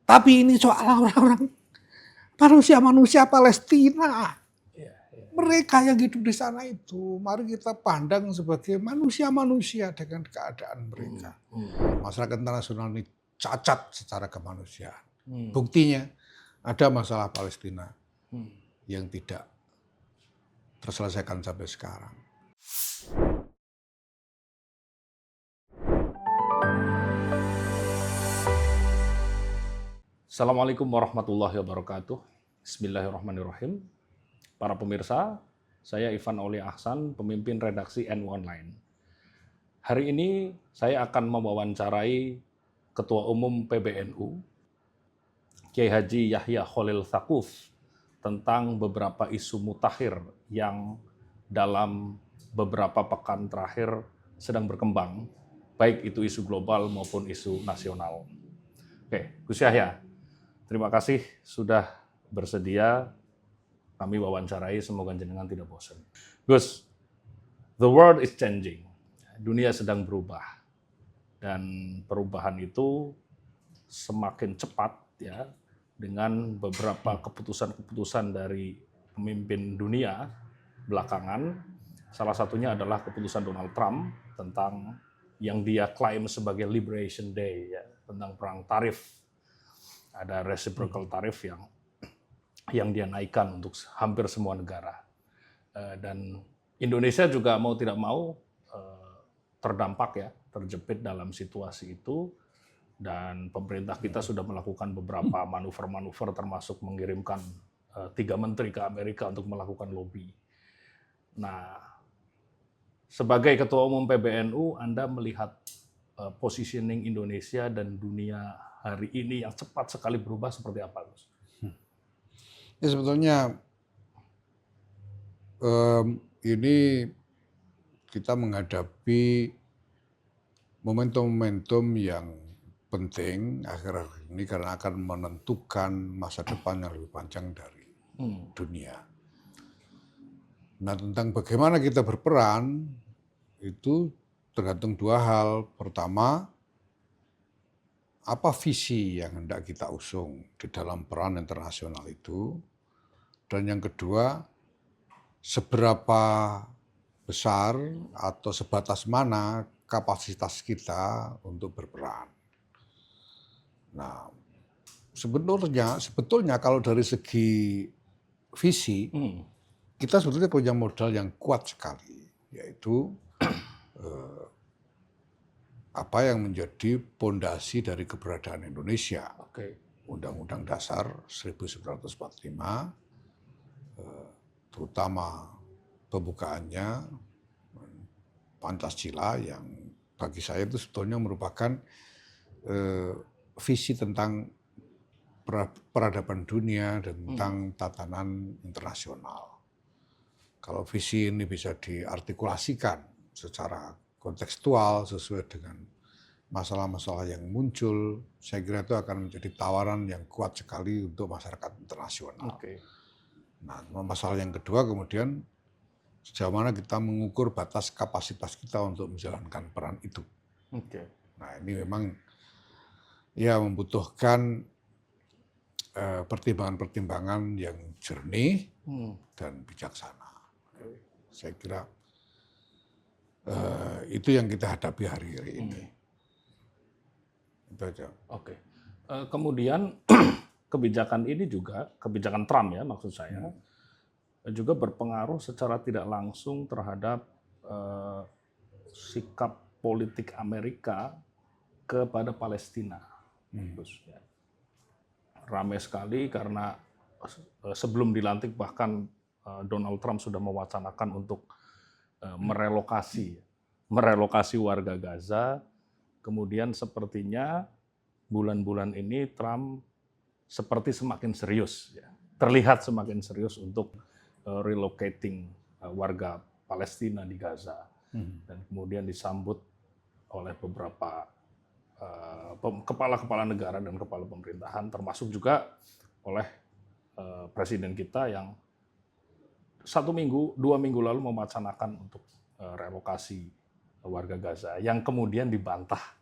Tapi ini soal orang-orang manusia-manusia Palestina. Iya, iya. Mereka yang hidup di sana itu, mari kita pandang sebagai manusia-manusia dengan keadaan mereka. Masyarakat internasional ini cacat secara kemanusiaan. Buktinya ada masalah Palestina yang tidak terselesaikan sampai sekarang. Assalamualaikum warahmatullahi wabarakatuh. Bismillahirrahmanirrahim. Para pemirsa, saya Ivan Aulia Ahsan, pemimpin redaksi NU Online. Hari ini saya akan mewawancarai Ketua Umum PBNU, Kiai Haji Yahya Khalil Stakuf, tentang beberapa isu mutakhir yang dalam beberapa pekan terakhir sedang berkembang, baik itu isu global maupun isu nasional. Oke, Gus Yahya, terima kasih sudah bersedia kami wawancarai, semoga jenengan tidak bosan. Gus, the world is changing. Dunia sedang berubah. Dan perubahan itu semakin cepat ya dengan beberapa keputusan-keputusan dari pemimpin dunia belakangan. Salah satunya adalah keputusan Donald Trump tentang yang dia klaim sebagai Liberation Day ya, tentang perang tarif. Ada reciprocal tarif yang dia naikkan untuk hampir semua negara. Dan Indonesia juga mau tidak mau terdampak ya, terjepit dalam situasi itu. Dan pemerintah kita sudah melakukan beberapa manuver-manuver termasuk mengirimkan 3 menteri ke Amerika untuk melakukan lobby. Nah, sebagai Ketua Umum PBNU, Anda melihat positioning Indonesia dan dunia hari ini yang cepat sekali berubah seperti apa, Gus? Ya sebetulnya ini kita menghadapi momentum-momentum yang penting akhir-akhir ini karena akan menentukan masa depan yang lebih panjang dari dunia. Nah, tentang bagaimana kita berperan itu tergantung 2 hal. Pertama, apa visi yang hendak kita usung di dalam peran internasional itu. Dan yang kedua, seberapa besar atau sebatas mana kapasitas kita untuk berperan. Nah, sebetulnya kalau dari segi visi, kita sebetulnya punya modal yang kuat sekali, yaitu apa yang menjadi pondasi dari keberadaan Indonesia. Undang-Undang Dasar 1945, terutama pembukaannya Pancasila yang bagi saya itu sebetulnya merupakan visi tentang peradaban dunia dan tentang tatanan internasional. Kalau visi ini bisa diartikulasikan secara kontekstual sesuai dengan masalah-masalah yang muncul, saya kira itu akan menjadi tawaran yang kuat sekali untuk masyarakat internasional. Nah, masalah yang kedua kemudian sejauh mana kita mengukur batas kapasitas kita untuk menjalankan peran itu. Nah, ini memang ya membutuhkan pertimbangan-pertimbangan yang jernih dan bijaksana. Saya kira itu yang kita hadapi hari ini. Itu aja. Kemudian kebijakan ini juga, kebijakan Trump ya maksud saya, juga berpengaruh secara tidak langsung terhadap sikap politik Amerika kepada Palestina. Ramai sekali karena sebelum dilantik bahkan Donald Trump sudah mewacanakan untuk merelokasi warga Gaza. Kemudian sepertinya bulan-bulan ini Trump seperti semakin serius, ya. Terlihat semakin serius untuk relocating warga Palestina di Gaza. Dan kemudian disambut oleh beberapa kepala-kepala negara dan kepala pemerintahan, termasuk juga oleh presiden kita yang 2 minggu lalu mewacanakan untuk relokasi warga Gaza, yang kemudian dibantah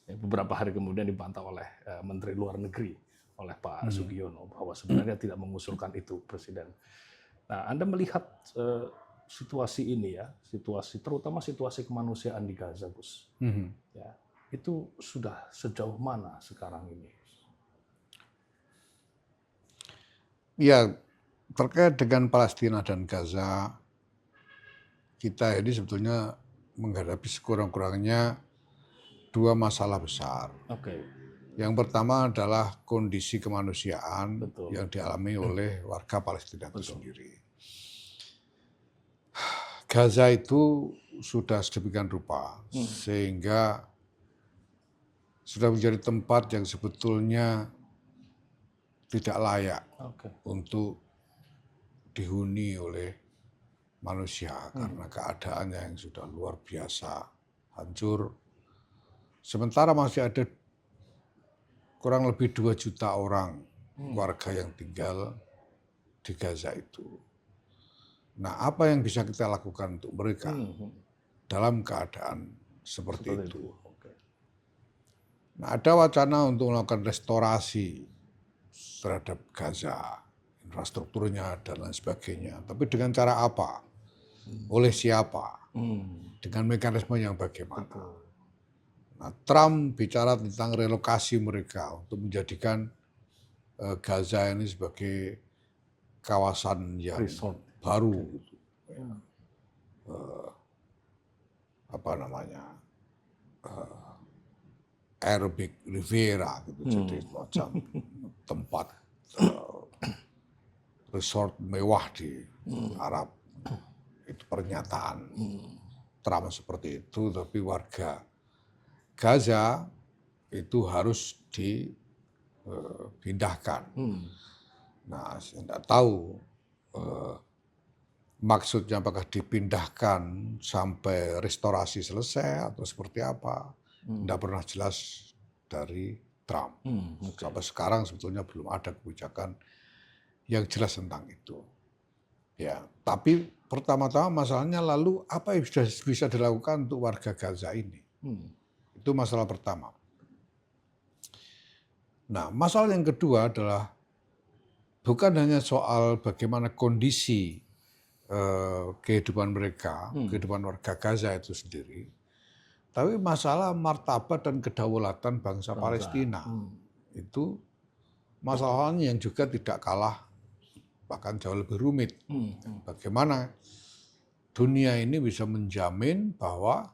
Beberapa hari kemudian dibantah oleh Menteri Luar Negeri, oleh Pak Sugiono, bahwa sebenarnya tidak mengusulkan itu Presiden. Nah, Anda melihat situasi ini ya, terutama situasi kemanusiaan di Gaza, Gus. Ya, itu sudah sejauh mana sekarang ini? Ya, terkait dengan Palestina dan Gaza, kita ini sebetulnya menghadapi sekurang-kurangnya dua masalah besar. Oke. Yang pertama adalah kondisi kemanusiaan Betul. yang dialami oleh warga Palestina itu sendiri. Gaza itu sudah sedemikian rupa sehingga sudah menjadi tempat yang sebetulnya tidak layak untuk dihuni oleh manusia karena keadaannya yang sudah luar biasa hancur. Sementara masih ada kurang lebih 2 juta orang warga yang tinggal di Gaza itu. Nah, apa yang bisa kita lakukan untuk mereka dalam keadaan seperti itu? Nah, ada wacana untuk melakukan restorasi terhadap Gaza, infrastrukturnya dan lain sebagainya. Tapi dengan cara apa? Oleh siapa? Dengan mekanisme yang bagaimana? Nah, Trump bicara tentang relokasi mereka untuk menjadikan Gaza ini sebagai kawasan yang baru, gitu. Apa namanya, Arabic Riviera, gitu. Jadi semacam tempat resort mewah di Arab. Itu pernyataan Trump seperti itu, tapi warga Gaza itu harus dipindahkan. Nah, saya tidak tahu maksudnya apakah dipindahkan sampai restorasi selesai atau seperti apa. Tidak pernah jelas dari Trump. Sampai sekarang sebetulnya belum ada kebijakan yang jelas tentang itu. Ya, tapi pertama-tama masalahnya lalu apa yang bisa dilakukan untuk warga Gaza ini? Itu masalah pertama. Nah, masalah yang kedua adalah bukan hanya soal bagaimana kondisi kehidupan mereka, kehidupan warga Gaza itu sendiri, tapi masalah martabat dan kedaulatan bangsa Palestina. Itu masalahnya yang juga tidak kalah, bahkan jauh lebih rumit. Bagaimana dunia ini bisa menjamin bahwa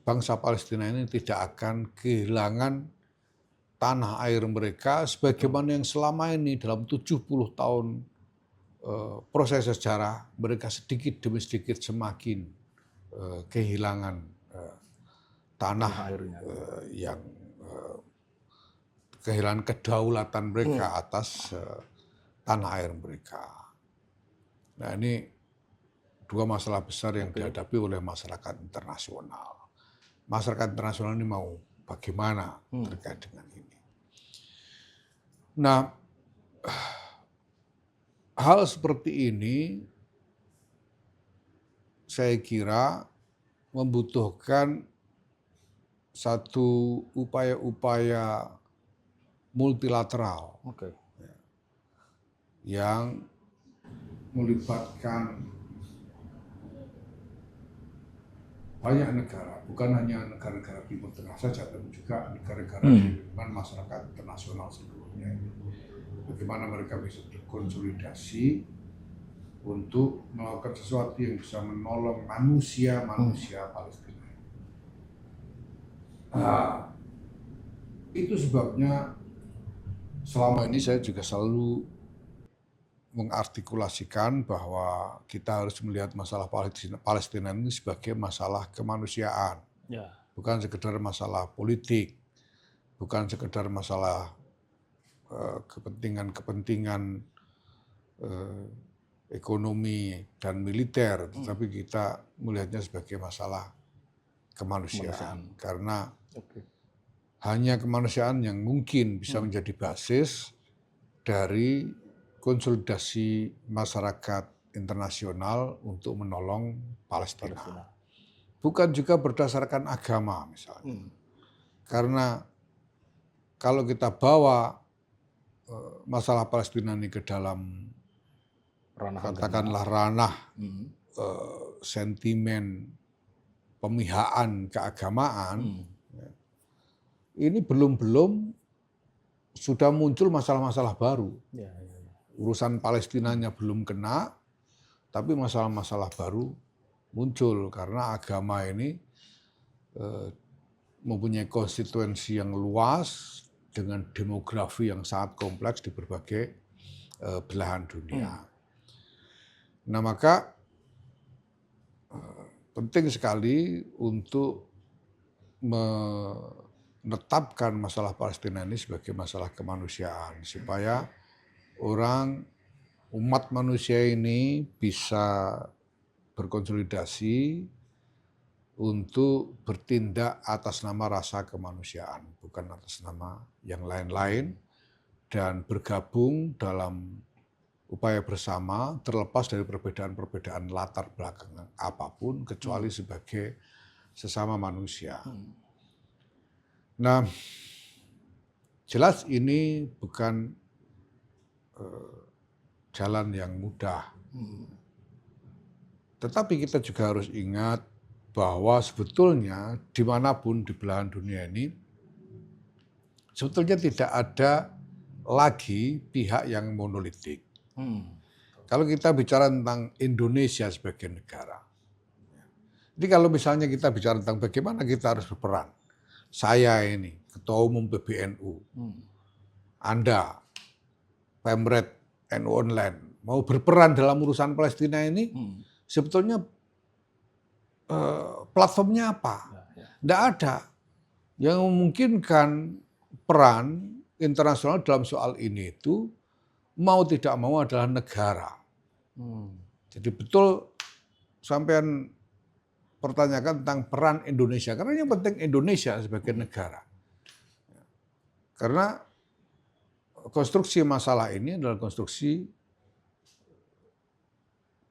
bangsa Palestina ini tidak akan kehilangan tanah air mereka sebagaimana yang selama ini dalam 70 tahun proses sejarah mereka sedikit demi sedikit semakin kehilangan tanah yang kehilangan kedaulatan mereka atas tanah air mereka. Nah, ini dua masalah besar yang dihadapi oleh masyarakat internasional. Masyarakat internasional ini mau bagaimana terkait dengan ini. Nah, hal seperti ini saya kira membutuhkan satu upaya-upaya multilateral yang melibatkan banyak negara, bukan hanya negara-negara Timur Tengah saja, tapi juga negara-negara di lingkungan masyarakat internasional seluruhnya. Bagaimana mereka bisa berkonsolidasi untuk melakukan sesuatu yang bisa menolong manusia Palestina. Itu sebabnya selama ini saya juga selalu mengartikulasikan bahwa kita harus melihat masalah Palestina ini sebagai masalah kemanusiaan, bukan sekedar masalah politik, bukan sekedar masalah kepentingan ekonomi dan militer, tetapi kita melihatnya sebagai masalah kemanusiaan. Karena hanya kemanusiaan yang mungkin bisa menjadi basis dari konsolidasi masyarakat internasional untuk menolong Palestina. Bukan juga berdasarkan agama misalnya. Karena kalau kita bawa masalah Palestina ini ke dalam katakanlah ranah sentimen pemihakan keagamaan, ini belum sudah muncul masalah-masalah baru. Urusan Palestinanya belum kena, tapi masalah-masalah baru muncul karena agama ini mempunyai konstituensi yang luas dengan demografi yang sangat kompleks di berbagai belahan dunia. Nah, maka penting sekali untuk menetapkan masalah Palestina ini sebagai masalah kemanusiaan supaya umat manusia ini bisa berkonsolidasi untuk bertindak atas nama rasa kemanusiaan, bukan atas nama yang lain-lain, dan bergabung dalam upaya bersama terlepas dari perbedaan-perbedaan latar belakang apapun kecuali sebagai sesama manusia. Nah, jelas ini bukan jalan yang mudah. Tetapi kita juga harus ingat bahwa sebetulnya dimanapun di belahan dunia ini, sebetulnya tidak ada lagi pihak yang monolitik. Kalau kita bicara tentang Indonesia sebagai negara, jadi kalau misalnya kita bicara tentang bagaimana kita harus berperan, saya ini Ketua Umum PBNU, Anda, Pemret, NU Online, mau berperan dalam urusan Palestina ini, sebetulnya platformnya apa? Tidak ada yang memungkinkan peran internasional dalam soal ini itu mau tidak mau adalah negara. Jadi betul sampean pertanyakan tentang peran Indonesia, karena yang penting Indonesia sebagai negara. Karena konstruksi masalah ini adalah konstruksi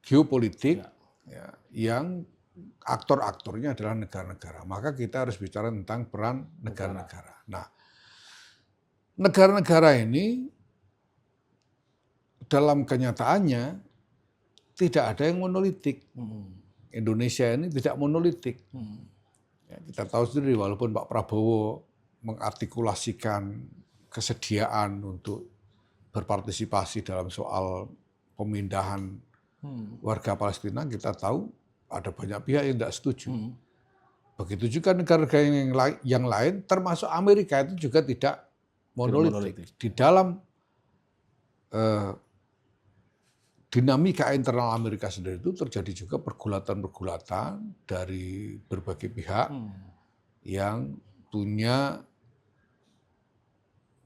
geopolitik yang aktor-aktornya adalah negara-negara. Maka kita harus bicara tentang peran negara-negara. Nah, negara-negara ini dalam kenyataannya tidak ada yang monolitik. Indonesia ini tidak monolitik. Ya, kita tahu sendiri walaupun Pak Prabowo mengartikulasikan kesediaan untuk berpartisipasi dalam soal pemindahan warga Palestina, kita tahu ada banyak pihak yang tidak setuju. Begitu juga negara-negara yang lain, termasuk Amerika itu juga tidak monolitik. Di dalam dinamika internal Amerika sendiri itu terjadi juga pergulatan-pergulatan dari berbagai pihak yang punya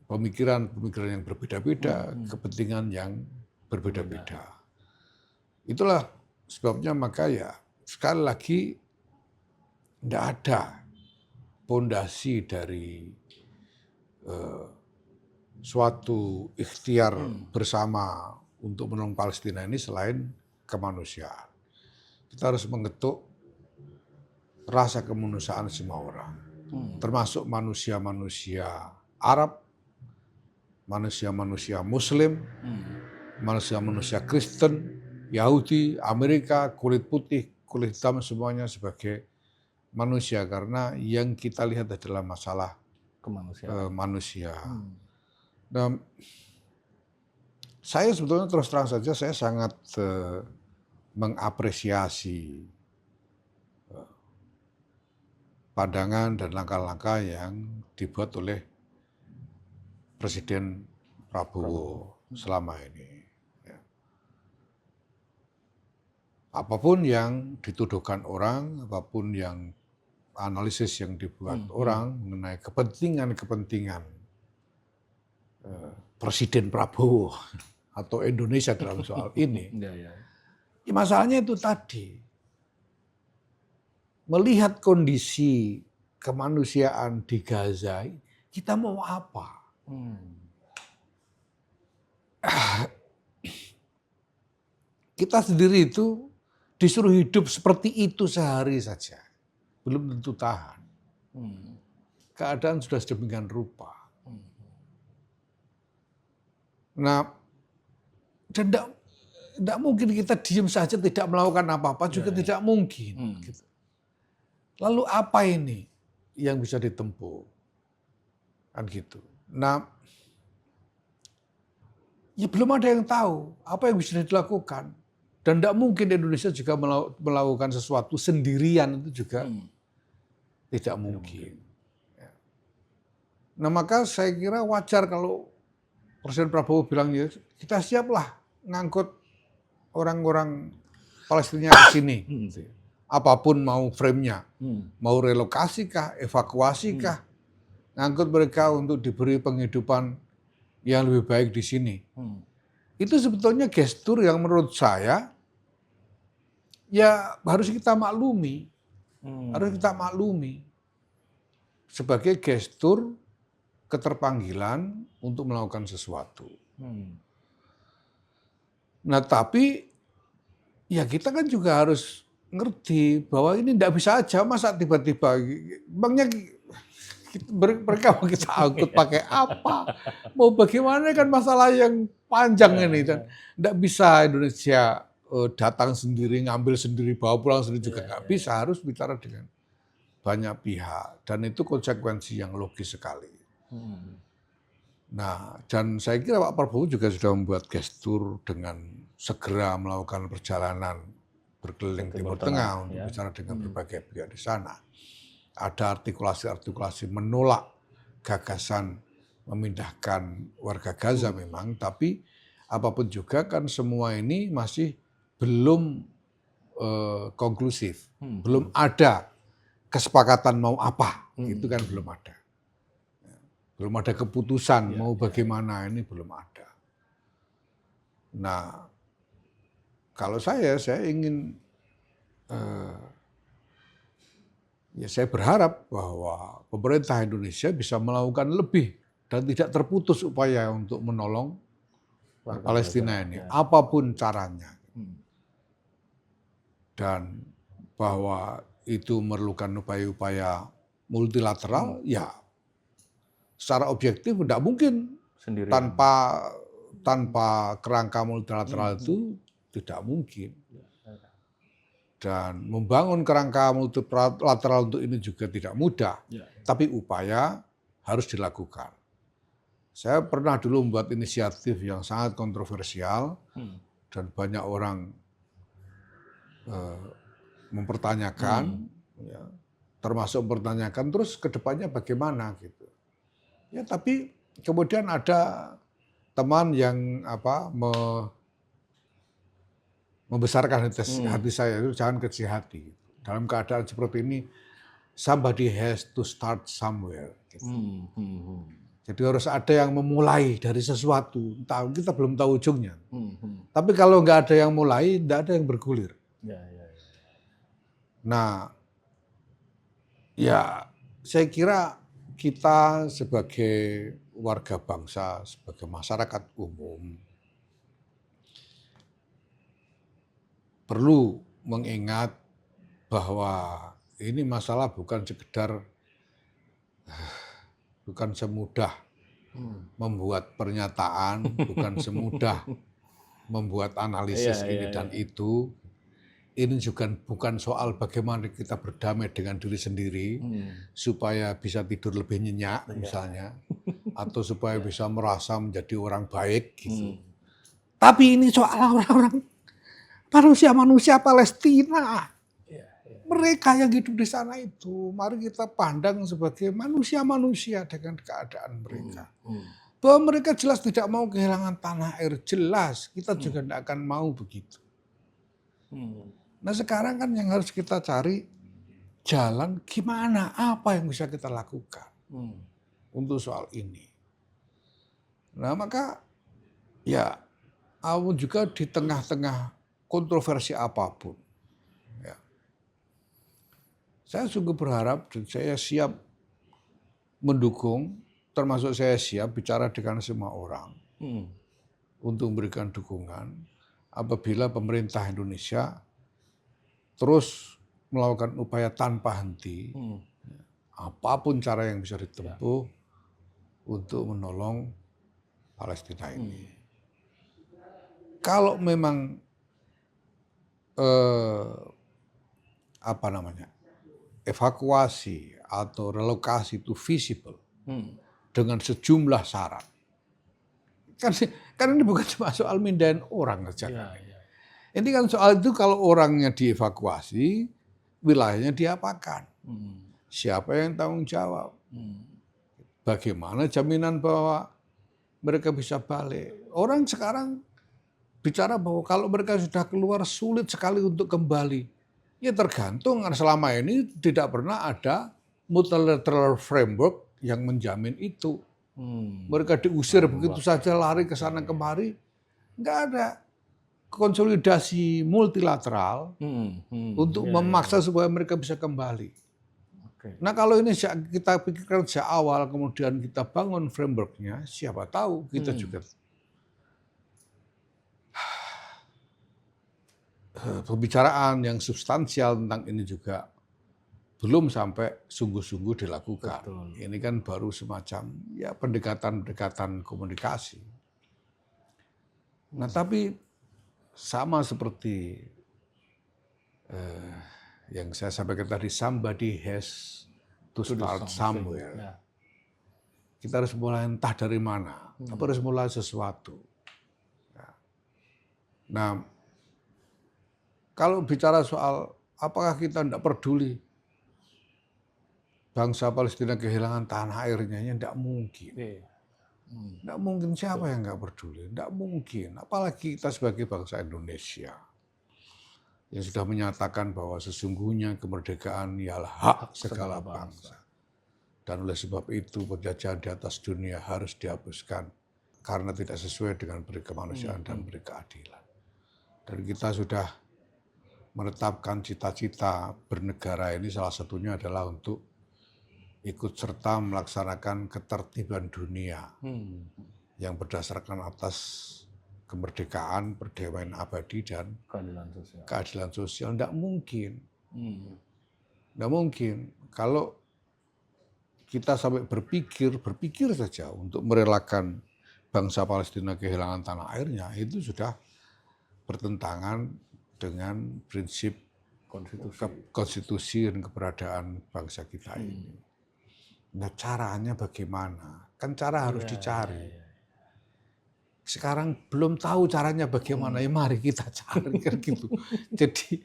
pemikiran-pemikiran yang berbeda-beda, kepentingan yang berbeda-beda. Itulah sebabnya maka ya sekali lagi tidak ada pondasi dari suatu ikhtiar bersama untuk menolong Palestina ini selain kemanusiaan. Kita harus mengetuk rasa kemanusiaan semua orang, termasuk manusia-manusia Arab, manusia-manusia Muslim, manusia-manusia Kristen, Yahudi, Amerika, kulit putih, kulit hitam, semuanya sebagai manusia, karena yang kita lihat adalah masalah manusia. Dan saya sebetulnya terus terang saja saya sangat mengapresiasi pandangan dan langkah-langkah yang dibuat oleh Presiden Prabowo selama ini. Ya. Apapun yang dituduhkan orang, apapun yang analisis yang dibuat orang mengenai kepentingan-kepentingan Presiden Prabowo atau Indonesia dalam soal ini, ya, masalahnya itu tadi, melihat kondisi kemanusiaan di Gaza, kita mau apa? Kita sendiri itu disuruh hidup seperti itu sehari saja, belum tentu tahan. keadaan sudah sedemikian rupa. Nah, dan tidak mungkin kita diam saja tidak melakukan apa-apa juga tidak mungkin. Gitu. Lalu apa ini yang bisa ditempuh? Kan gitu. Nah, ya belum ada yang tahu apa yang bisa dilakukan. Dan tidak mungkin Indonesia juga melakukan sesuatu sendirian, itu juga tidak mungkin. Nah, maka saya kira wajar kalau Presiden Prabowo bilang, ya kita siaplah ngangkut orang-orang Palestina ke sini. Apapun mau frame-nya. Mau relokasi kah, evakuasi kah, ngangkut mereka untuk diberi penghidupan yang lebih baik di sini. Itu sebetulnya gestur yang menurut saya ya harus kita maklumi. Harus kita maklumi. Sebagai gestur keterpanggilan untuk melakukan sesuatu. Nah, tapi ya kita kan juga harus ngerti bahwa ini tidak bisa aja masa tiba-tiba bangnya mereka mau kita angkut pakai apa, mau bagaimana kan masalah yang panjang ini, dan tidak bisa Indonesia datang sendiri, ngambil sendiri, bawa pulang sendiri juga nggak bisa, harus bicara dengan banyak pihak, dan itu konsekuensi yang logis sekali. Nah, dan saya kira Pak Prabowo juga sudah membuat gestur dengan segera melakukan perjalanan berkeliling Timur Tengah untuk bicara dengan berbagai pihak di sana. Ada artikulasi-artikulasi menolak gagasan memindahkan warga Gaza memang, tapi apapun juga kan semua ini masih belum konklusif, belum ada kesepakatan mau apa, itu kan belum ada. Belum ada keputusan mau bagaimana, ini belum ada. Nah, kalau saya ingin, ya saya berharap bahwa pemerintah Indonesia bisa melakukan lebih dan tidak terputus upaya untuk menolong Palestina ini, apapun caranya. Dan bahwa itu memerlukan upaya-upaya multilateral, ya secara objektif tidak mungkin sendirian. tanpa kerangka multilateral itu tidak mungkin. Dan membangun kerangka multilateral untuk ini juga tidak mudah, tapi upaya harus dilakukan. Saya pernah dulu membuat inisiatif yang sangat kontroversial dan banyak orang mempertanyakan, ya, termasuk mempertanyakan terus ke depannya bagaimana gitu. Ya, tapi kemudian ada teman yang membesarkan hati saya, itu jangan kecil hati. Dalam keadaan seperti ini, somebody has to start somewhere. Gitu. Jadi harus ada yang memulai dari sesuatu. Kita belum tahu ujungnya. Tapi kalau nggak ada yang mulai, nggak ada yang bergulir. Nah, ya saya kira kita sebagai warga bangsa, sebagai masyarakat umum, perlu mengingat bahwa ini masalah bukan semudah membuat pernyataan, bukan semudah membuat analisis ini dan itu. Ini juga bukan soal bagaimana kita berdamai dengan diri sendiri supaya bisa tidur lebih nyenyak misalnya, atau supaya bisa merasa menjadi orang baik gitu. Tapi ini soal orang-orang manusia Palestina. Mereka yang hidup di sana itu, mari kita pandang sebagai manusia-manusia dengan keadaan mereka. Bahwa mereka jelas tidak mau kehilangan tanah air, jelas kita juga tidak akan mau begitu. Nah sekarang kan yang harus kita cari jalan gimana, apa yang bisa kita lakukan untuk soal ini. Nah maka ya aku juga di tengah-tengah kontroversi apapun, ya, saya sungguh berharap dan saya siap mendukung, termasuk saya siap bicara dengan semua orang untuk memberikan dukungan apabila pemerintah Indonesia terus melakukan upaya tanpa henti apapun cara yang bisa ditempuh untuk menolong Palestina ini. Kalau memang evakuasi atau relokasi itu visible dengan sejumlah syarat, kan ini bukan cuma soal mindahin orang saja. Ini kan soal itu kalau orangnya dievakuasi, wilayahnya diapakan, siapa yang tanggung jawab, bagaimana jaminan bahwa mereka bisa balik. Orang sekarang bicara bahwa kalau mereka sudah keluar sulit sekali untuk kembali. Ya tergantung, selama ini tidak pernah ada multilateral framework yang menjamin itu. Mereka diusir begitu saja, lari ke sana kemari, nggak ada konsolidasi multilateral untuk memaksa supaya mereka bisa kembali. Nah kalau ini kita pikirkan sejak awal, kemudian kita bangun frameworknya, siapa tahu kita juga pembicaraan yang substansial tentang ini juga belum sampai sungguh-sungguh dilakukan. Betul. Ini kan baru semacam ya pendekatan komunikasi. Nah tapi sama seperti yang saya sampaikan tadi, somebody has to start somewhere. Kita harus mulai entah dari mana, tapi harus mulai sesuatu. Nah, kalau bicara soal apakah kita tidak peduli bangsa Palestina kehilangan tanah airnya, ya tidak mungkin. Tidak mungkin, siapa yang nggak peduli? Tidak mungkin. Apalagi kita sebagai bangsa Indonesia yang sudah menyatakan bahwa sesungguhnya kemerdekaan ialah hak segala bangsa. Dan oleh sebab itu penjajahan di atas dunia harus dihapuskan karena tidak sesuai dengan peri kemanusiaan dan peri keadilan. Dan kita sudah menetapkan cita-cita bernegara ini, salah satunya adalah untuk ikut serta melaksanakan ketertiban dunia yang berdasarkan atas kemerdekaan, perdamaian abadi, dan keadilan sosial. Tidak mungkin. Tidak mungkin. Kalau kita sampai berpikir saja untuk merelakan bangsa Palestina kehilangan tanah airnya, itu sudah bertentangan dengan prinsip konstitusi dan keberadaan bangsa kita ini. Nah caranya bagaimana? Kan cara harus dicari. Sekarang belum tahu caranya bagaimana, ya mari kita cari kan gitu. Jadi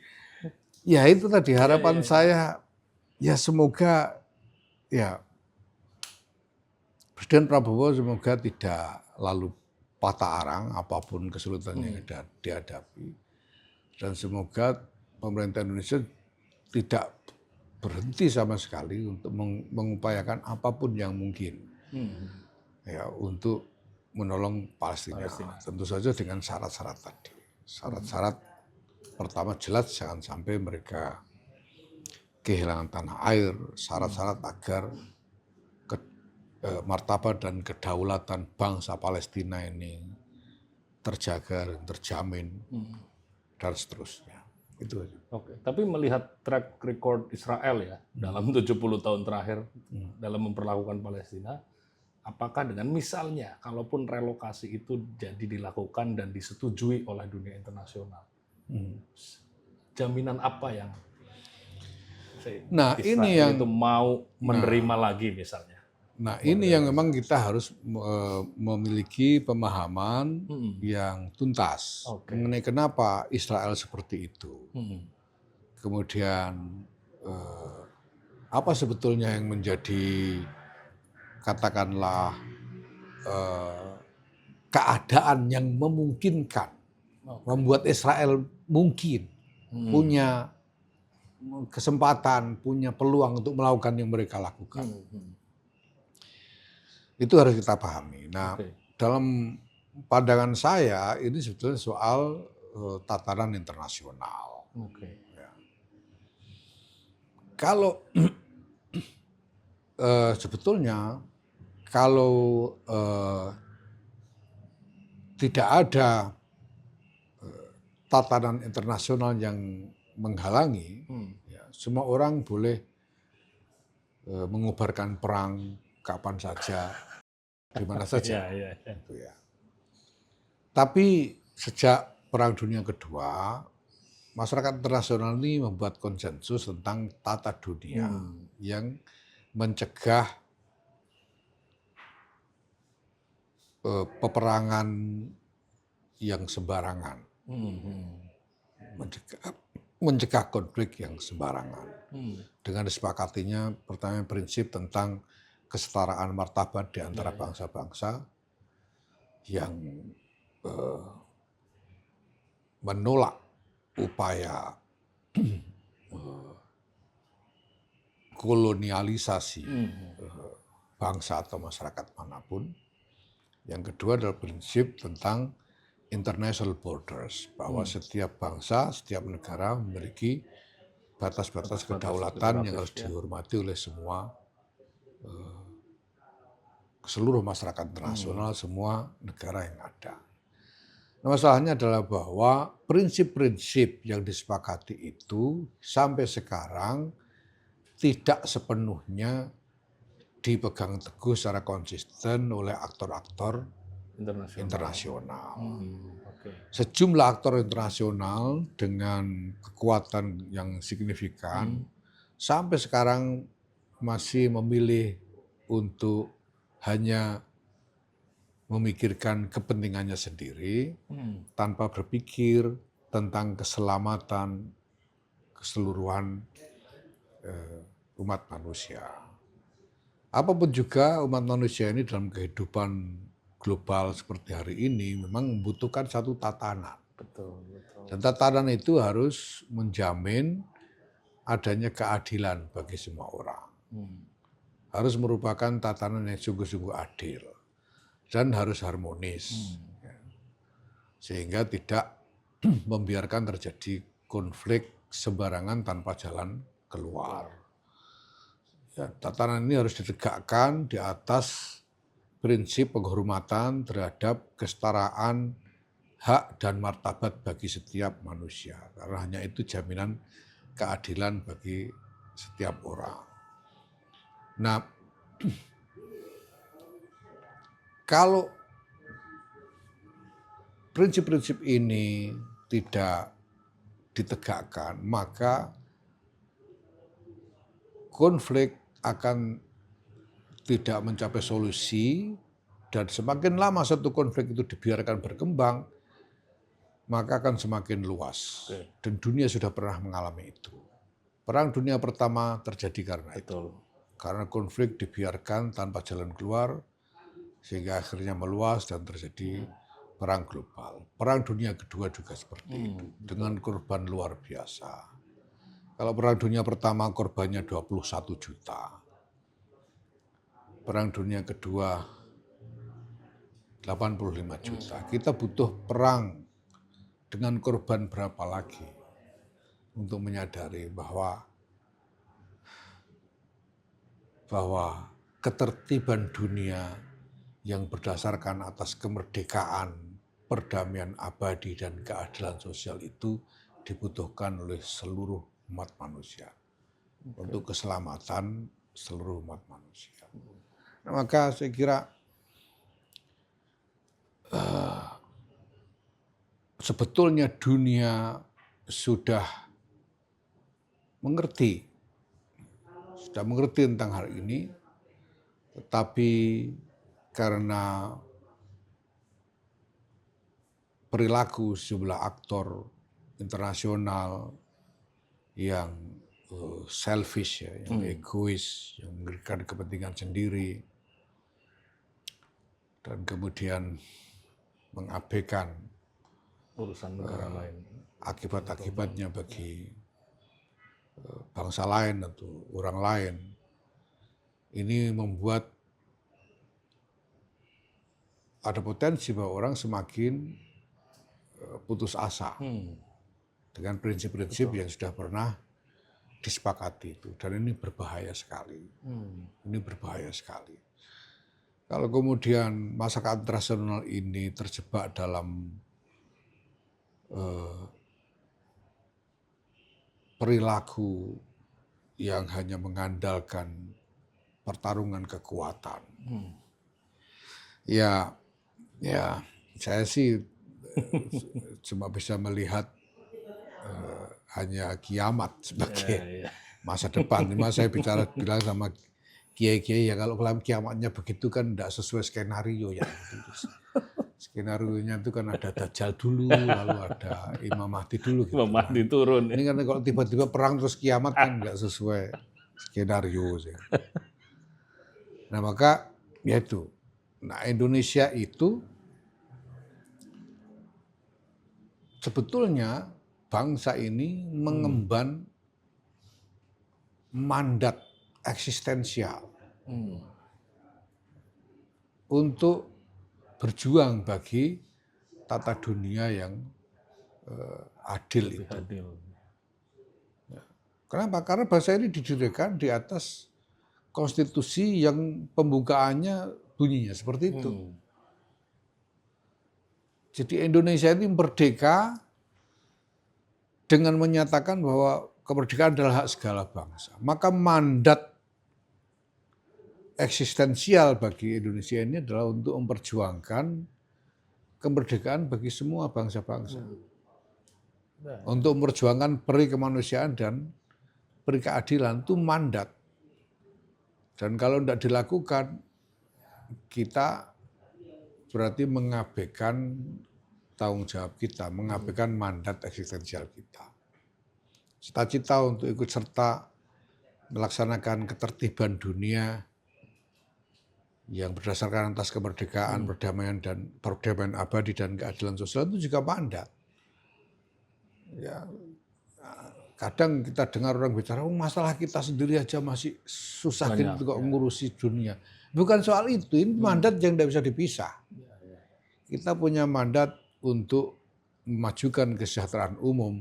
ya itu tadi harapan saya, ya semoga ya Presiden Prabowo semoga tidak lalu patah arang apapun kesulitan yang dihadapi, dan semoga pemerintah Indonesia tidak berhenti sama sekali untuk mengupayakan apapun yang mungkin ya untuk menolong Palestina. Tentu saja dengan syarat-syarat tadi. Syarat-syarat pertama jelas jangan sampai mereka kehilangan tanah air, syarat-syarat agar martabat dan kedaulatan bangsa Palestina ini terjaga dan terjamin dan seterusnya. Itu aja. Oke, tapi melihat track record Israel ya dalam 70 tahun terakhir dalam memperlakukan Palestina, apakah dengan misalnya kalaupun relokasi itu jadi dilakukan dan disetujui oleh dunia internasional, jaminan apa yang Israel ini yang itu mau menerima lagi misalnya? Nah, ini yang memang kita harus memiliki pemahaman yang tuntas mengenai kenapa Israel seperti itu. Kemudian apa sebetulnya yang menjadi katakanlah keadaan yang memungkinkan membuat Israel mungkin punya kesempatan, punya peluang untuk melakukan yang mereka lakukan. Itu harus kita pahami. Nah, dalam pandangan saya ini sebetulnya soal tataran internasional. Ya. Kalau sebetulnya kalau tidak ada tatanan internasional yang menghalangi, ya, semua orang boleh mengubarkan perang kapan saja, di mana saja. Iya. Gitu ya. Tapi sejak Perang Dunia Kedua, masyarakat internasional ini membuat konsensus tentang tata dunia yang mencegah peperangan yang sembarangan, mencegah konflik yang sembarangan. Dengan disepakatinya pertama prinsip tentang kesetaraan martabat di antara bangsa-bangsa yang menolak upaya kolonialisasi bangsa atau masyarakat manapun. Yang kedua adalah prinsip tentang international borders, bahwa setiap bangsa, setiap negara memiliki batas-batas kedaulatan yang harus dihormati oleh semua seluruh masyarakat internasional, semua negara yang ada. Nah, masalahnya adalah bahwa prinsip-prinsip yang disepakati itu sampai sekarang tidak sepenuhnya dipegang teguh secara konsisten oleh aktor-aktor internasional. Sejumlah aktor internasional dengan kekuatan yang signifikan sampai sekarang masih memilih untuk hanya memikirkan kepentingannya sendiri tanpa berpikir tentang keselamatan keseluruhan umat manusia. Apapun juga umat manusia ini dalam kehidupan global seperti hari ini memang membutuhkan satu tatanan. Betul. Dan tatanan itu harus menjamin adanya keadilan bagi semua orang. Harus merupakan tatanan yang sungguh-sungguh adil dan harus harmonis. Sehingga tidak membiarkan terjadi konflik sembarangan tanpa jalan keluar. Ya, tatanan ini harus ditegakkan di atas prinsip penghormatan terhadap kesetaraan hak dan martabat bagi setiap manusia. Karena hanya itu jaminan keadilan bagi setiap orang. Nah, kalau prinsip-prinsip ini tidak ditegakkan, maka konflik akan tidak mencapai solusi, dan semakin lama satu konflik itu dibiarkan berkembang, maka akan semakin luas. Dan dunia sudah pernah mengalami itu. Perang Dunia Pertama terjadi karena itu. Karena konflik dibiarkan tanpa jalan keluar, sehingga akhirnya meluas dan terjadi perang global. Perang Dunia Kedua juga seperti itu, dengan korban luar biasa. Kalau Perang Dunia Pertama korbannya 21 juta. Perang Dunia Kedua 85 juta. Kita butuh perang dengan korban berapa lagi untuk menyadari bahwa ketertiban dunia yang berdasarkan atas kemerdekaan, perdamaian abadi dan keadilan sosial itu dibutuhkan oleh seluruh umat manusia untuk keselamatan seluruh umat manusia. Nah, maka saya kira sebetulnya dunia sudah mengerti tentang hal ini, tetapi karena perilaku sejumlah aktor internasional yang selfish, yang egois, yang memberikan kepentingan sendiri, dan kemudian mengabaikan urusan negara lain, akibat-akibatnya bagi bangsa lain atau orang lain. Ini membuat ada potensi bahwa orang semakin putus asa dengan prinsip-prinsip yang sudah pernah disepakati itu. Dan ini berbahaya sekali. Ini berbahaya sekali. Kalau kemudian masyarakat internasional ini terjebak dalam perilaku yang hanya mengandalkan pertarungan kekuatan. Ya, saya sih cuma bisa melihat hanya kiamat sebagai masa depan. Cuma saya bilang sama kiai-kiai, ya kalau kiamatnya begitu kan tidak sesuai skenario ya. Skenario-nya itu kan ada Dajjal dulu, lalu ada Imam Mahdi dulu. Gitu, Imam Mahdi turun. Ini kan kalau tiba-tiba perang terus kiamat kan nggak sesuai skenario sih. Nah maka ya itu. Nah Indonesia itu sebetulnya bangsa ini mengemban mandat eksistensial untuk berjuang bagi tata dunia yang adil itu. Kenapa? Karena bangsa ini didirikan di atas konstitusi yang pembukaannya bunyinya seperti itu. Jadi Indonesia ini merdeka dengan menyatakan bahwa kemerdekaan adalah hak segala bangsa. Maka mandat eksistensial bagi Indonesia ini adalah untuk memperjuangkan kemerdekaan bagi semua bangsa-bangsa. Untuk memperjuangkan peri kemanusiaan dan peri keadilan itu mandat. Dan kalau tidak dilakukan, kita berarti mengabaikan tanggung jawab kita, mengabaikan mandat eksistensial kita. Cita-cita untuk ikut serta melaksanakan ketertiban dunia yang berdasarkan atas kemerdekaan, perdamaian dan perdamaian abadi dan keadilan sosial itu juga mandat. Ya, kadang kita dengar orang bicara, masalah kita sendiri aja masih susah gitu kok ngurusi dunia. Bukan soal itu, ini mandat yang tidak bisa dipisah. Kita punya mandat untuk memajukan kesejahteraan umum,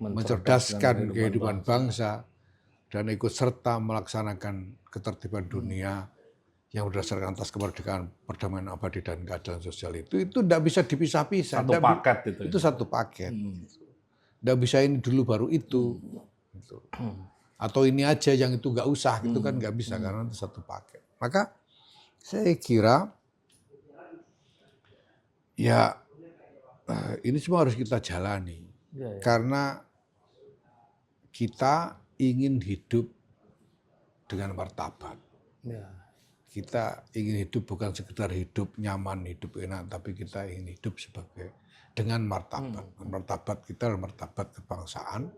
mencerdaskan kehidupan bangsa, dan ikut serta melaksanakan ketertiban dunia yang berdasarkan atas kemerdekaan, perdamaian abadi dan keadilan sosial itu tidak bisa dipisah-pisah. Satu paket itu. Itu satu paket. Tidak bisa ini dulu baru itu. Atau ini aja yang itu nggak usah, gitu kan nggak bisa karena itu satu paket. Maka saya kira ya ini semua harus kita jalani karena kita ingin hidup dengan martabat. Kita ingin hidup bukan sekedar hidup nyaman, hidup enak, tapi kita ingin hidup sebagai dengan martabat. Martabat kita adalah martabat kebangsaan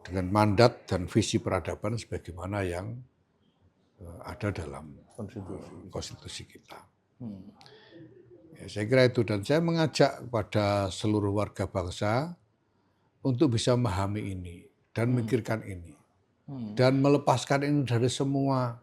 dengan mandat dan visi peradaban sebagaimana yang ada dalam konstitusi kita. Ya, saya kira itu, dan saya mengajak kepada seluruh warga bangsa untuk bisa memahami ini dan memikirkan ini dan melepaskan ini dari semua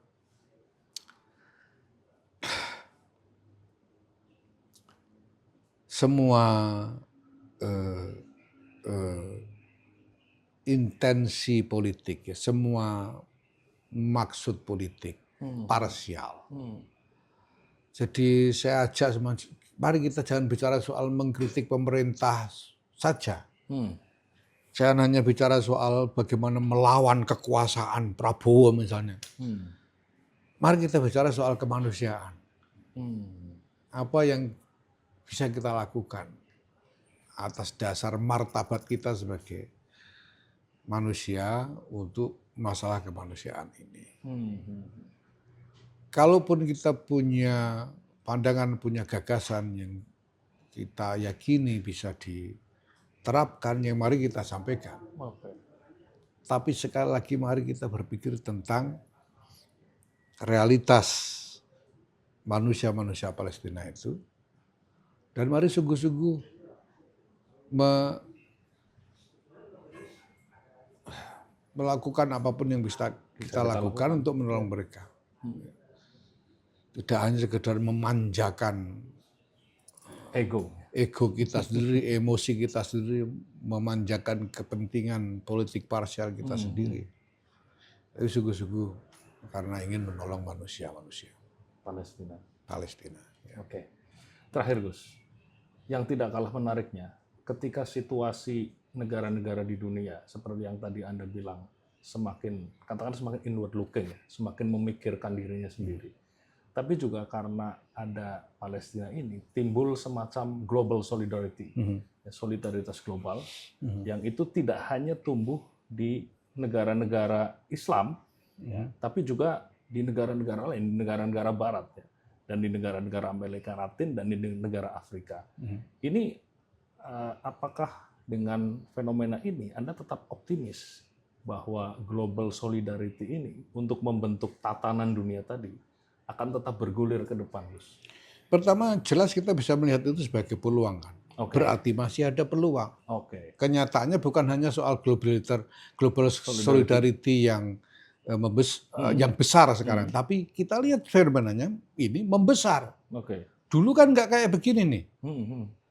intensi politik, ya, semua maksud politik parsial. Jadi saya ajak, mari kita jangan bicara soal mengkritik pemerintah saja. Jangan hanya bicara soal bagaimana melawan kekuasaan Prabowo misalnya. Mari kita bicara soal kemanusiaan. Apa yang bisa kita lakukan atas dasar martabat kita sebagai manusia untuk masalah kemanusiaan ini. Kalaupun kita punya pandangan, punya gagasan yang kita yakini bisa diterapkan, yang mari kita sampaikan. Tapi sekali lagi mari kita berpikir tentang realitas manusia-manusia Palestina itu. Dan mari sungguh-sungguh melakukan apapun yang bisa kita lakukan untuk menolong mereka. Tidak hanya sekedar memanjakan ego kita sendiri, emosi kita sendiri, memanjakan kepentingan politik parsial kita sendiri. Tapi sungguh-sungguh karena ingin menolong manusia-manusia Palestina. Ya. Oke. Terakhir Gus, yang tidak kalah menariknya, ketika situasi negara-negara di dunia seperti yang tadi Anda bilang semakin, katakan semakin inward looking ya, semakin memikirkan dirinya sendiri. Tapi juga karena ada Palestina ini, timbul semacam global solidarity, ya, solidaritas global, yang itu tidak hanya tumbuh di negara-negara Islam, ya, tapi juga di negara-negara lain, di negara-negara Barat, ya, dan di negara-negara Amerika Latin, dan di negara Afrika. Ini apakah dengan fenomena ini Anda tetap optimis bahwa global solidarity ini untuk membentuk tatanan dunia tadi akan tetap bergulir ke depan, Gus? Pertama, jelas kita bisa melihat itu sebagai peluang kan. Berarti masih ada peluang. Kenyataannya bukan hanya soal global solidarity yang yang besar sekarang, tapi kita lihat fenomenanya ini membesar. Dulu kan nggak kayak begini nih.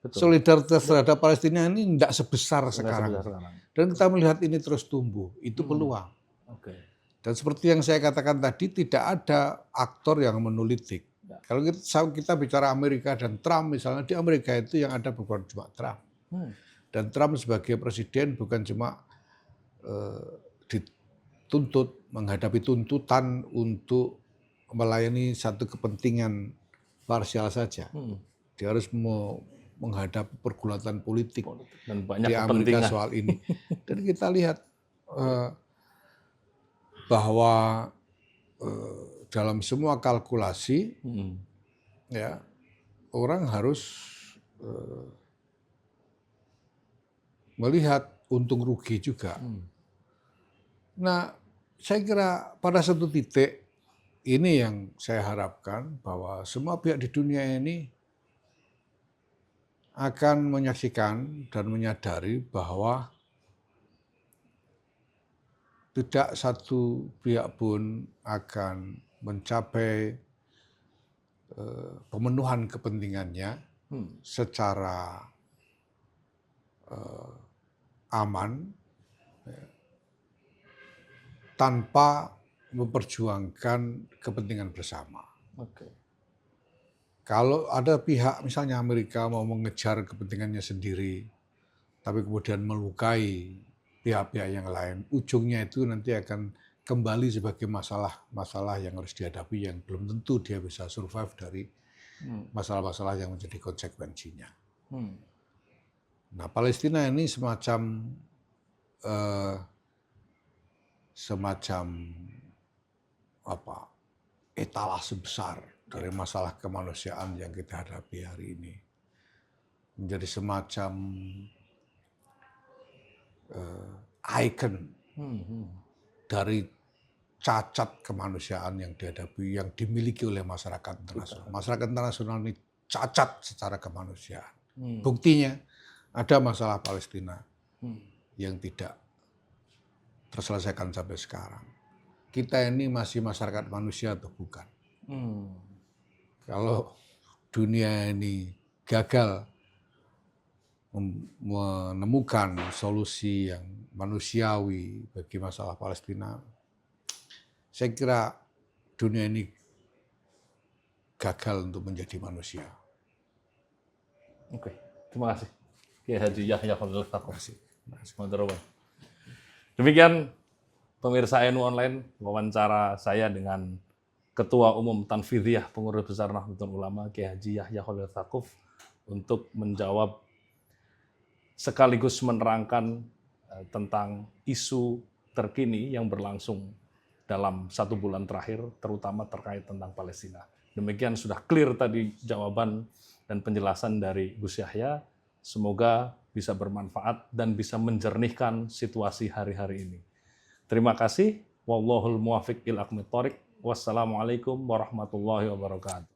Solidaritas terhadap Palestina ini tidak sebesar sekarang. Dan kita melihat ini terus tumbuh, itu peluang. Dan seperti yang saya katakan tadi, tidak ada aktor yang monolitik. Kalau kita bicara Amerika dan Trump misalnya, di Amerika itu yang ada bukan cuma Trump. Dan Trump sebagai presiden bukan cuma dituntut, menghadapi tuntutan untuk melayani satu kepentingan parsial saja. Dia harus menghadapi pergulatan politik dan banyak di Amerika soal ini. Dan kita lihat bahwa dalam semua kalkulasi, ya, orang harus melihat untung rugi juga. Nah, saya kira pada satu titik ini yang saya harapkan bahwa semua pihak di dunia ini akan menyaksikan dan menyadari bahwa tidak satu pihak pun akan mencapai pemenuhan kepentingannya secara aman tanpa memperjuangkan kepentingan bersama. Kalau ada pihak, misalnya Amerika mau mengejar kepentingannya sendiri, tapi kemudian melukai pihak-pihak yang lain, ujungnya itu nanti akan kembali sebagai masalah yang harus dihadapi yang belum tentu dia bisa survive dari masalah-masalah yang menjadi konsekuensinya. Nah, Palestina ini semacam etalase besar dari masalah kemanusiaan yang kita hadapi hari ini. Menjadi semacam ikon dari cacat kemanusiaan yang dihadapi, yang dimiliki oleh masyarakat internasional. Masyarakat internasional ini cacat secara kemanusiaan. Buktinya ada masalah Palestina yang tidak terselesaikan sampai sekarang. Kita ini masih masyarakat manusia atau bukan? Kalau dunia ini gagal menemukan solusi yang manusiawi bagi masalah Palestina, saya kira dunia ini gagal untuk menjadi manusia. Oke, terima kasih. Kiai Haji Yahya Khalil Stakuf. Demikian pemirsa NU Online, wawancara saya dengan Ketua Umum Tanfidhiyah Pengurus Besar Nahdlatul Ulama Kiai Haji Yahya Khalil Stakuf untuk menjawab sekaligus menerangkan tentang isu terkini yang berlangsung dalam 1 bulan terakhir, terutama terkait tentang Palestina. Demikian sudah clear tadi jawaban dan penjelasan dari Gus Yahya. Semoga bisa bermanfaat dan bisa menjernihkan situasi hari-hari ini. Terima kasih. Wallahul muwaffiq ila aqwamit thoriq. Wassalamualaikum warahmatullahi wabarakatuh.